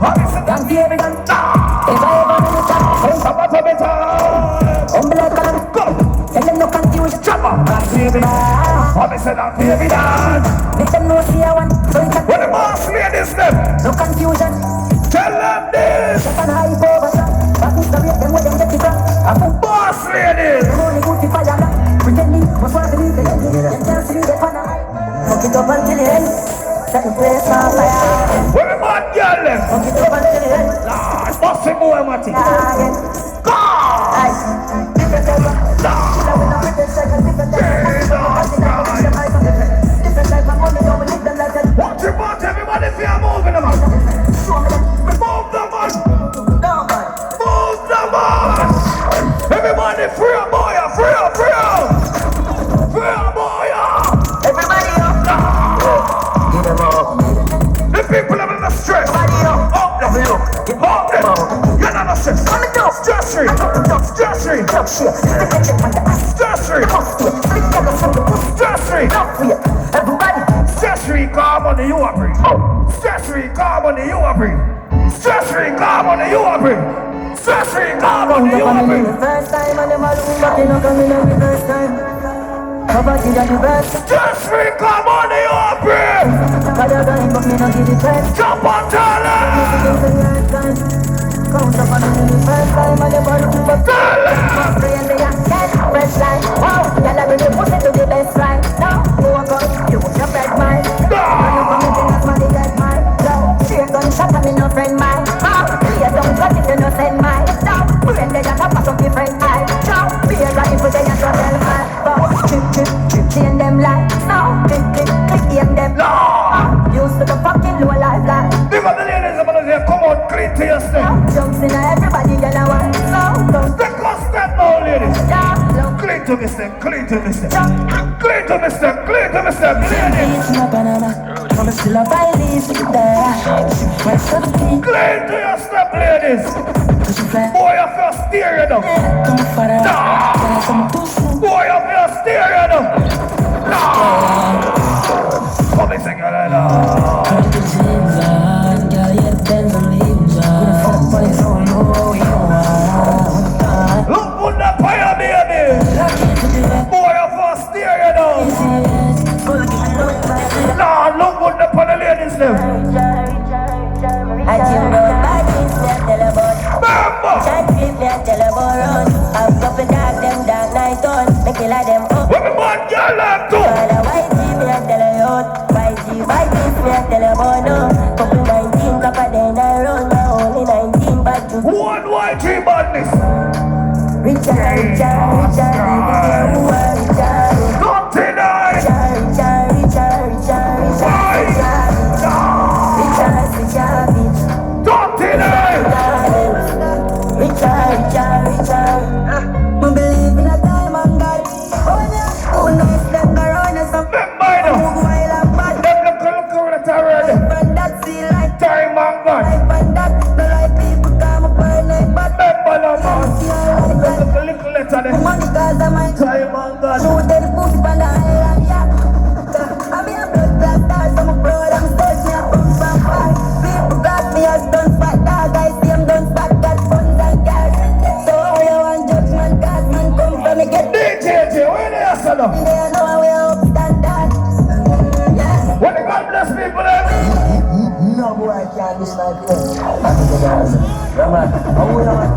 Can't see every gun. If I ever in the top, Some of them time. humble like a go. Tell them no confusion. Chopper. Can't see every man. Mommy said I'm baby dad. Make them know see I want. So it's What the boss ladies them? no confusion. Tell them this. Just an high over shot. Back is the rate them where them get it from. I'm a Boss ladies. only good to fire back. Pretending was what I believe the end. Them can't see the fun. Fuck it up until the end. Set the place on fire. What the man girl them? Fuck it up until the end. Lord, boss him boy Matty. God. Aye. Different type of killer with a pretend second. Different type of different type of money. Don't believe them like that. What you want everybody feel moving them up? Move them on. No man. Move them on. Everybody free a boy, free a free a. Free a boy. Everybody up. Give them up. The people are in the stress. Everybody up. Up them. Up them. You're not a stress. Come and do. Stress free. Stress free. Talk shit. Stick it in the ass. Stress free. Come to it. Stick it in the pussy. Stress free. Not for you. Everybody. Stress free. Calm on the you are free. Stress free. Calm on the you are free. Stress free. Calm on the you are free. Stress free. Calm on the you are free. First time and them all room but they not coming on the first time. Poverty that the best. Stress free. Calm on the you are free. Father dying but me not give it time. Jump on talent. Count up on the first time and them all room but pray and they are dead. Fresh line. Wow. Y'all have been pussy to the best line. Now you walk out. You put your bread mine. Now you come and think that's money dead mine. Now straight gunshot and me no friend mine. Please don't cut if you no send mine. Now brain they just a pass up different eye. Now beer right for they and so tell mine. Chip chip chip change them life. Now click click click aim them. Used to the fucking low life life. Big up the ladies and brothers here. Come on, clean to yourself. Jumps in everybody get a one. So don't Step on step now, ladies. stop. Clean to me step, clean to me step. Clean to me step, clean to me step, ladies. It's no Panama. I'm still a violence with that. West of the peak. Clean to your step, ladies. Boy, I feel stereo now. Come for it. Boy, I feel stereo now. Come and sing it now. Look on the fire, baby. Boy, I feel stereo now. Nah, look on the fire, ladies now. I think about my kids, me tell about. Bamba. Can't sleep, me tell about run. I'm up and dark, them dark night on. Me kill them up. What the man girl like to? All the white team, me tell about. White team, me tell about no. Couple 19, couple then I run. Now only 19, but you. One white tree badness. Richard, Don't deny. Don't deny. We believe in a time and God. Who knows them around us? Them by now. While I'm bad, Them look at the already. and that's the light. Time and God. And that the right people come up and like bad. Them by now, man. Look a little letter there. Money cause I'm my Time and God. shoot them pussy on the island, yeah. I'm a blood class star, so my blood I'm stuck, me a pump and fight. People got me as done spot, dog, I see them done spot, got funds and cash. So how you want judgment, cause man come from me get DJ, where they are, son? they know how we up standard. Yeah. What the God bless people there? No boy can't diss like this. Yeah man, how we are?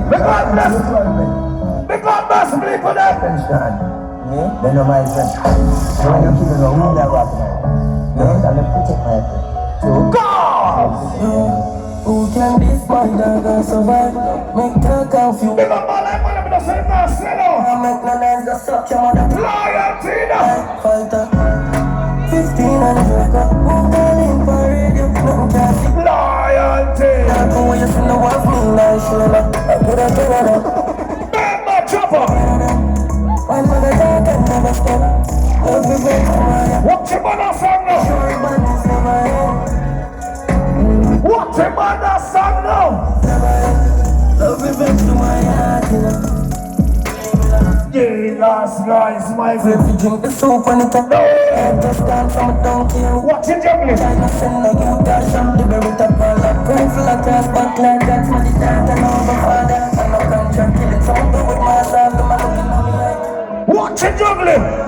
The God bless. The God bless people there. They know my friend. So when you're keeping a wound that rock now, I'm gonna protect my friend. So God. Who can this man that can survive? Make her confused. Big up all that money, but don't say no, say no. I make no lines, just suck your mother. Loyalty now. Fighter. 15 and joker. Who can in for radio? Nothing can see. Loyalty. Now go where you see no one me, now Sheila. I could have done it. Bamba chopper. One mother dog can never stop. Every breath of my head. What your mother song now? Every band is in my head. What your mother song now? Every breath to my heart, you know. Jesus Christ, my friend. If you drink the soup and it up, I just stand from a donkey. What you juggling? China send like you dash and the berry top all up. Pray for like that's what it does. I know my father. I'm no contract killing. Someone do with myself. Do my looking on the right. Watch it juggling.